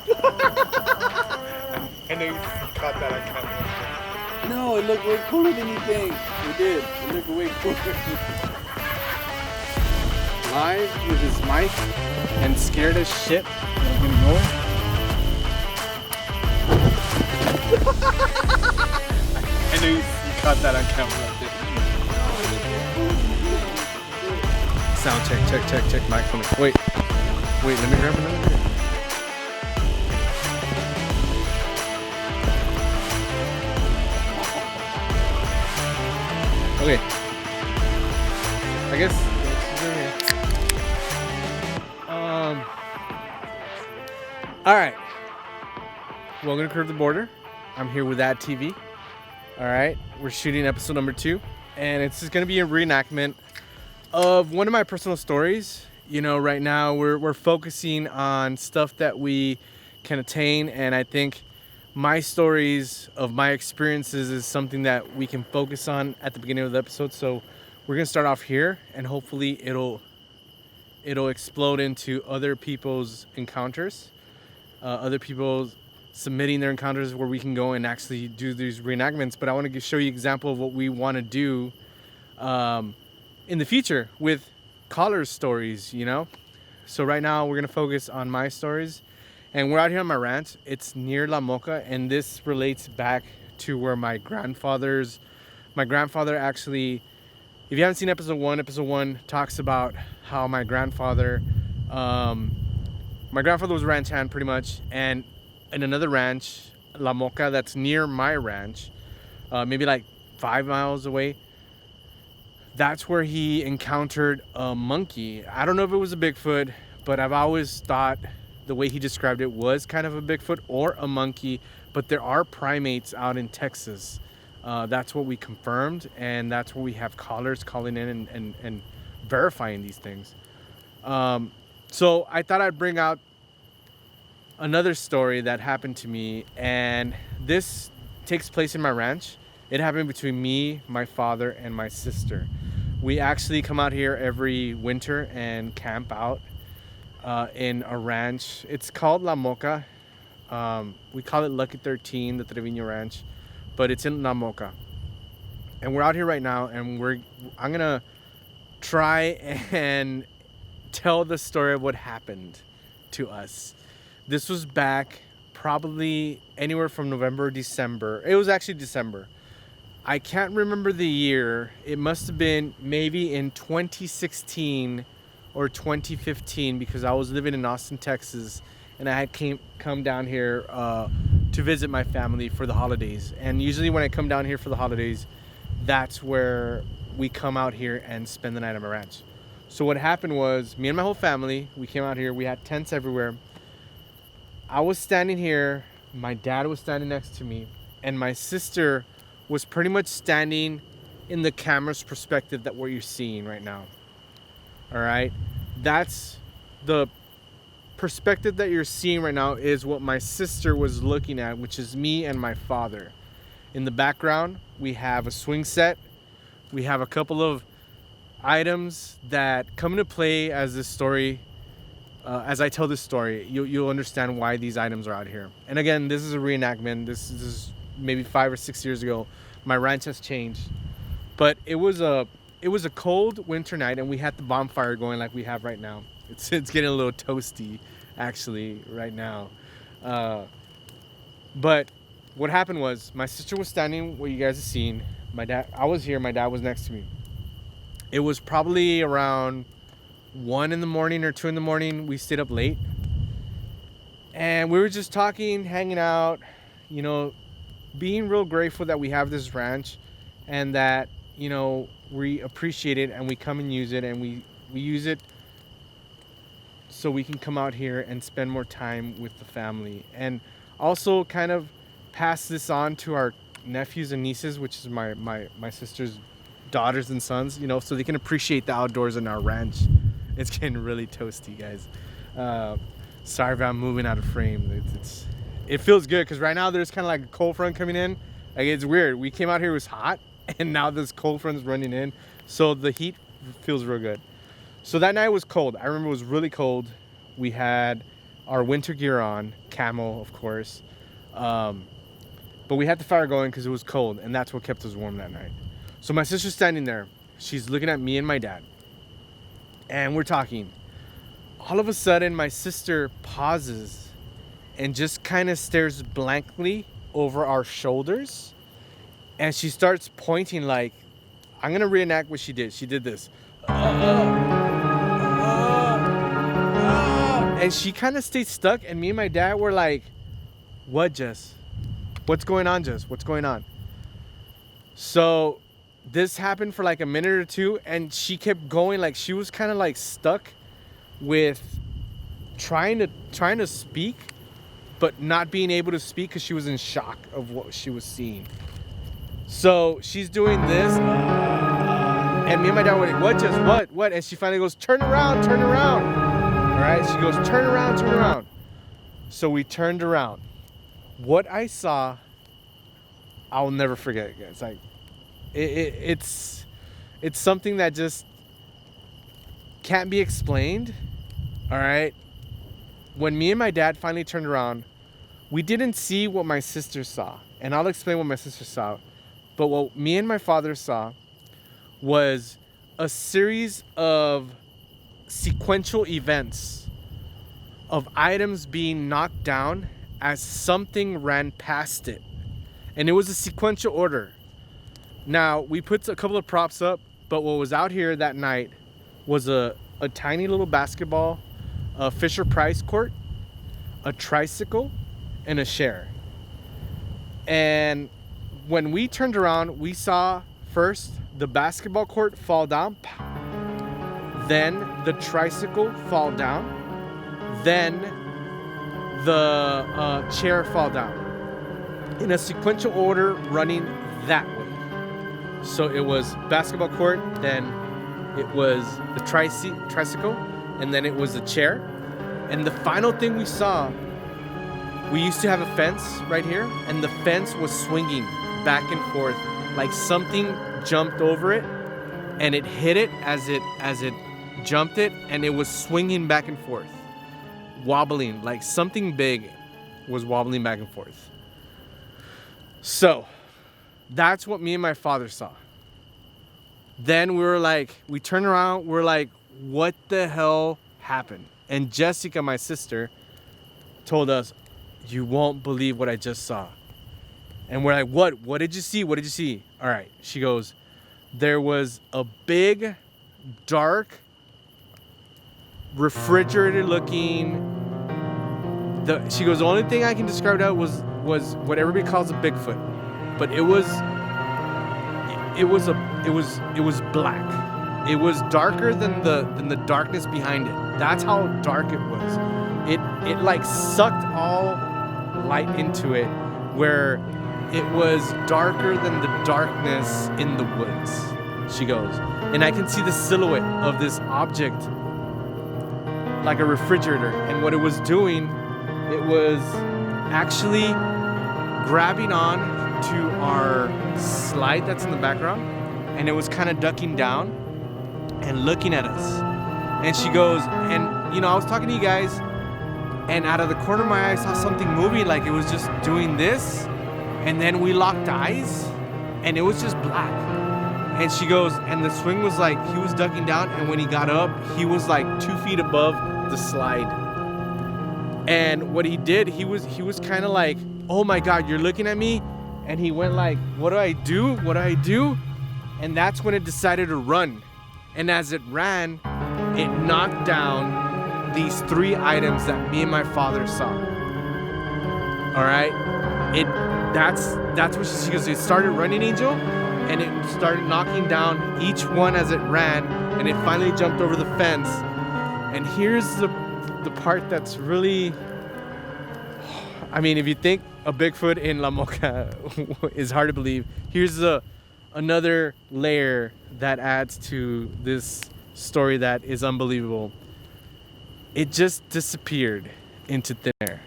I know you caught that on camera. No, it looked way cooler than you think. It did. It looked way cooler. Live with his mic and scared as shit. I'm gonna go. I know you caught that on camera. Sound check, mic coming. Wait, let me grab another beer. Okay. I guess all right. Welcome to Curve the Border. I'm here with Ad TV. All right, we're shooting episode number 2, and it's just gonna be a reenactment of one of my personal stories. You know, right now we're focusing on stuff that we can attain, and I think my stories of my experiences is something that we can focus on at the beginning of the episode. So we're gonna start off here, and hopefully it'll explode into other people's encounters, other people submitting their encounters where we can go and actually do these reenactments. But I want to show you an example of what we want to do in the future with callers' stories, you know. So right now we're gonna focus on my stories, and we're out here on my ranch. It's near La Moca, and this relates back to where my grandfather actually, if you haven't seen episode one talks about how my grandfather was a ranch hand pretty much, and in another ranch, La Moca, that's near my ranch, maybe like 5 miles away, that's where he encountered a monkey. I don't know if it was a Bigfoot, but I've always thought the way he described it was kind of a Bigfoot or a monkey, but there are primates out in Texas. That's what we confirmed, and that's where we have callers calling in and verifying these things. So I thought I'd bring out another story that happened to me, and this takes place in my ranch. It happened between me, my father, and my sister. We actually come out here every winter and camp out in a ranch. It's called La Moca. We call it Lucky 13, the Trevino Ranch, but it's in La Moca. And we're out here right now, and I'm gonna try and tell the story of what happened to us. This was back probably anywhere from November or December. It was actually December. I can't remember the year. It must have been maybe in 2016 or 2015, because I was living in Austin, Texas, and I had come down here to visit my family for the holidays. And usually when I come down here for the holidays, that's where we come out here and spend the night on my ranch. So what happened was, me and my whole family, we came out here. We had tents everywhere. I was standing here, my dad was standing next to me, and my sister was pretty much standing in the camera's perspective that what you're seeing right now. All right, that's the perspective that you're seeing right now, is what my sister was looking at, which is me and my father. In the background, we have a swing set. We have a couple of items that come into play as this story. As I tell this story, you'll understand why these items are out here. And again, this is a reenactment. This is maybe 5 or 6 years ago. My ranch has changed, but it was a cold winter night, and we had the bonfire going like we have right now. It's getting a little toasty actually right now. But what happened was, my sister was standing where you guys have seen. I was here. My dad was next to me. It was probably around 1 in the morning or 2 in the morning. We stayed up late, and we were just talking, hanging out, you know, being real grateful that we have this ranch, and that, you know, we appreciate it, and we come and use it, and we use it so we can come out here and spend more time with the family, and also kind of pass this on to our nephews and nieces, which is my sister's daughters and sons, you know, so they can appreciate the outdoors in our ranch. It's getting really toasty, guys. Sorry if I'm moving out of frame. It feels good, because right now there's kind of like a cold front coming in. Like, it's weird. We came out here, it was hot, and now this cold front is running in, so the heat feels real good. So that night was cold. I remember it was really cold. We had our winter gear on, camo, of course. But we had the fire going because it was cold, and that's what kept us warm that night. So my sister's standing there. She's looking at me and my dad, and we're talking. All of a sudden, my sister pauses and just kind of stares blankly over our shoulders, and she starts pointing like, I'm gonna reenact what she did. She did this. And she kind of stayed stuck, and me and my dad were like, what, Jess? What's going on, Jess? What's going on? So this happened for like a minute or two, and she kept going. Like, she was kind of like stuck with trying to speak, but not being able to speak because she was in shock of what she was seeing. So she's doing this, and me and my dad were like, what, Jess? What? And she finally goes, turn around, turn around. All right, she goes, turn around, turn around. So we turned around. What I saw, I'll never forget. It's like, it's something that just can't be explained. All right. When me and my dad finally turned around, we didn't see what my sister saw, and I'll explain what my sister saw. But what me and my father saw was a series of sequential events of items being knocked down as something ran past it. And it was a sequential order. Now, we put a couple of props up, but what was out here that night was a tiny little basketball, a Fisher-Price court, a tricycle, and a chair. And when we turned around, we saw first the basketball court fall down, then the tricycle fall down, then the chair fall down in a sequential order running that way. So it was basketball court, then it was the tricycle, and then it was the chair. And the final thing we saw, we used to have a fence right here, and the fence was swinging back and forth like something jumped over it, and it hit it as it jumped it, and it was swinging back and forth, wobbling like something big was wobbling back and forth. So that's what me and my father saw. Then we turned around, we're like, what the hell happened? And Jessica, my sister, told us, you won't believe what I just saw. And we're like, what? What did you see? What did you see? All right. She goes, there was a big, dark, refrigerator looking. She goes, the only thing I can describe that was what everybody calls a Bigfoot, but it was black. It was darker than the darkness behind it. That's how dark it was. It like sucked all light into it, where it was darker than the darkness in the woods. She goes, and I can see the silhouette of this object like a refrigerator, and what it was doing, it was actually grabbing on to our slide that's in the background, and it was kind of ducking down and looking at us. And she goes, and I was talking to you guys, and out of the corner of my eye I saw something moving, like it was just doing this, and then we locked eyes, and it was just black. And she goes, and the swing was like, he was ducking down, and when he got up, he was like 2 feet above the slide. And what he did, he was kind of like, oh my God, you're looking at me? And he went like, what do I do? What do I do? And that's when it decided to run. And as it ran, it knocked down these 3 items that me and my father saw. All right? That's what she goes, it started running, Angel, and it started knocking down each one as it ran, and it finally jumped over the fence. And here's the part that's really, I mean, if you think a Bigfoot in La Moca is hard to believe, here's another layer that adds to this story that is unbelievable. It just disappeared into thin air.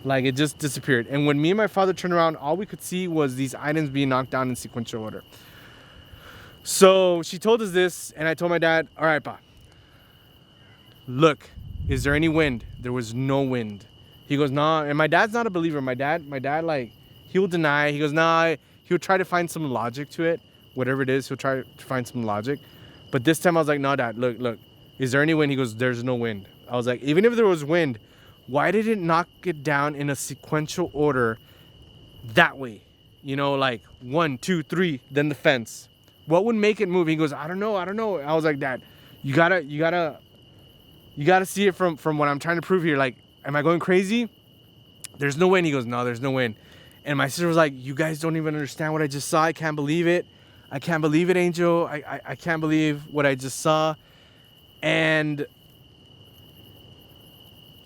Like, it just disappeared. And when me and my father turned around, all we could see was these items being knocked down in sequential order. So she told us this, and I told my dad, all right, Pa, look, is there any wind? There was no wind. He goes, nah. And my dad's not a believer. My dad, like, he will deny. He goes, nah. He'll try to find some logic to it. Whatever it is, he'll try to find some logic. But this time I was like, no, Dad, look. Is there any wind? He goes, there's no wind. I was like, even if there was wind, why did it knock it down in a sequential order that way? You know, like 1, 2, 3, then the fence. What would make it move? He goes, I don't know. I was like, Dad, you gotta see it from what I'm trying to prove here. Like, am I going crazy? There's no wind. He goes, no, there's no wind. And my sister was like, you guys don't even understand what I just saw. I can't believe it. I can't believe it, Angel. I can't believe what I just saw. And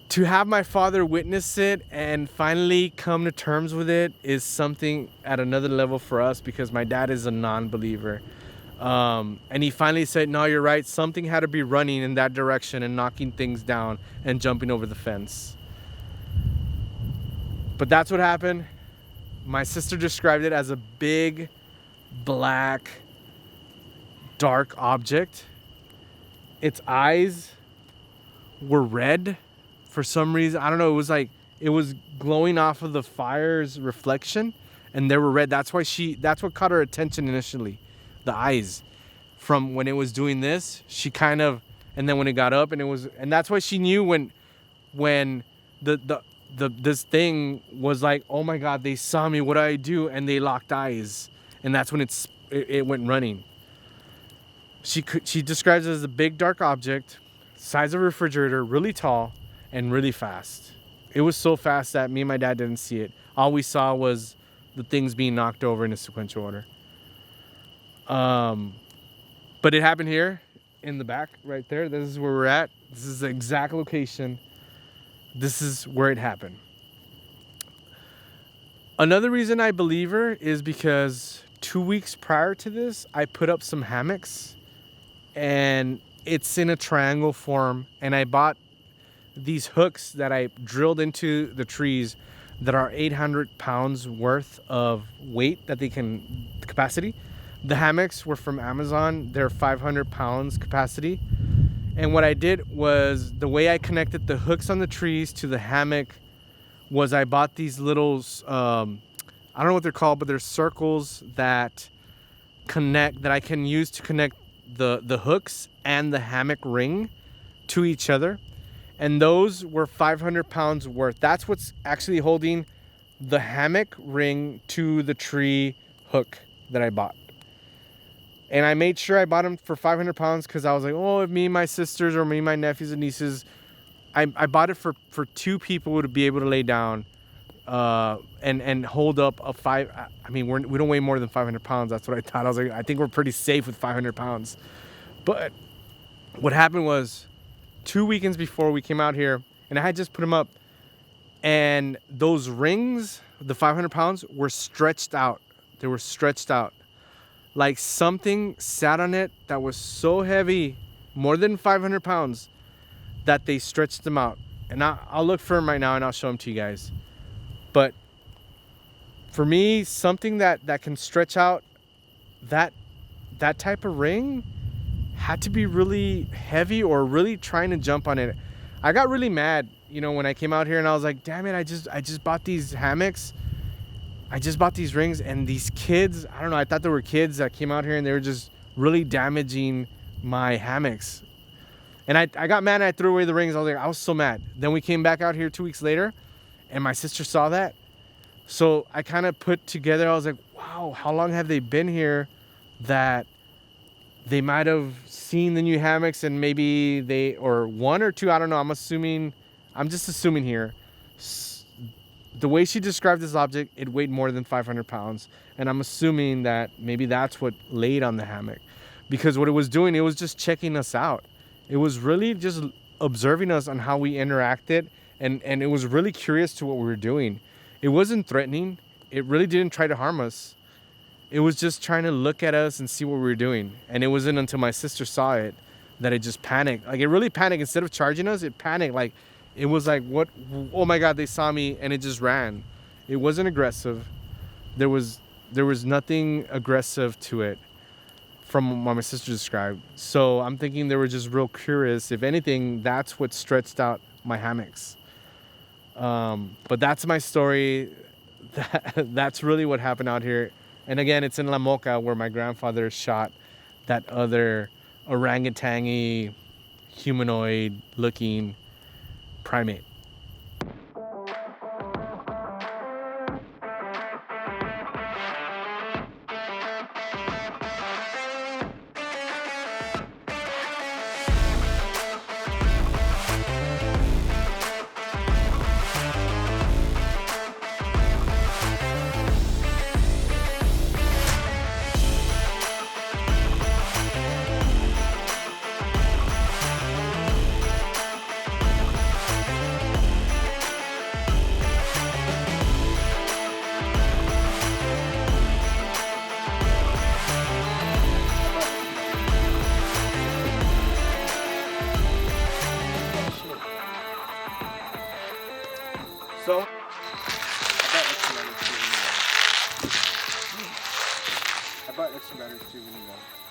to have my father witness it and finally come to terms with it is something at another level for us, because my dad is a non-believer. And he finally said, no, you're right. Something had to be running in that direction and knocking things down and jumping over the fence. But that's what happened. My sister described it as a big, black, dark object. Its eyes were red for some reason. I don't know. It was like, it was glowing off of the fire's reflection, and they were red. That's what caught her attention initially. The eyes. From when it was doing this, she kind of, and then when it got up, and that's why she knew when this thing was like, oh my God, they saw me. What do I do? And they locked eyes, and that's when it went running. She describes it as a big dark object, size of a refrigerator, really tall, and really fast. It was so fast that me and my dad didn't see it. All we saw was the things being knocked over in a sequential order. But it happened here in the back right there. This is where we're at. This is the exact location. This is where it happened. Another reason I believe her is because 2 weeks prior to this, I put up some hammocks, and it's in a triangle form, and I bought these hooks that I drilled into the trees that are 800 pounds worth of weight that they can capacity. The hammocks were from Amazon. They're 500 pounds capacity. And what I did was, the way I connected the hooks on the trees to the hammock was I bought these little, I don't know what they're called, but they're circles that I can use to connect the hooks and the hammock ring to each other. And those were 500 pounds worth. That's what's actually holding the hammock ring to the tree hook that I bought. And I made sure I bought them for 500 pounds because I was like, oh, if me and my sisters or me and my nephews and nieces, I bought it for 2 people to be able to lay down and hold up a 5. I mean, we don't weigh more than 500 pounds. That's what I thought. I was like, I think we're pretty safe with 500 pounds. But what happened was, 2 weekends before we came out here, and I had just put them up, and those rings, the 500 pounds, were stretched out. They were stretched out. Like something sat on it that was so heavy, more than 500 pounds, that they stretched them out. And I'll look for them right now and I'll show them to you guys. But for me, something that can stretch out that type of ring had to be really heavy or really trying to jump on it. I got really mad, when I came out here, and I was like, damn it, I just bought these hammocks. I just bought these rings, and these kids, I don't know, I thought there were kids that came out here and they were just really damaging my hammocks. And I got mad and I threw away the rings. I was so mad. Then we came back out here 2 weeks later, and my sister saw that. So I kind of put together, I was like, wow, how long have they been here that they might have seen the new hammocks, and maybe or 1 or 2, I don't know. I'm just assuming here. The way she described this object, it weighed more than 500 pounds. And I'm assuming that maybe that's what laid on the hammock. Because what it was doing, it was just checking us out. It was really just observing us on how we interacted. And it was really curious to what we were doing. It wasn't threatening. It really didn't try to harm us. It was just trying to look at us and see what we were doing. And it wasn't until my sister saw it that it just panicked. Like, it really panicked. Instead of charging us, it panicked. Like, it was like, what? Oh my God, they saw me, and it just ran. It wasn't aggressive. There was nothing aggressive to it. from what my sister described. So I'm thinking they were just real curious. If anything, that's what stretched out my hammocks. But that's my story. That's really what happened out here. And again, it's in La Moca where my grandfather shot that other orangutan-y, humanoid-looking primate. So, I bought extra batteries too when you go.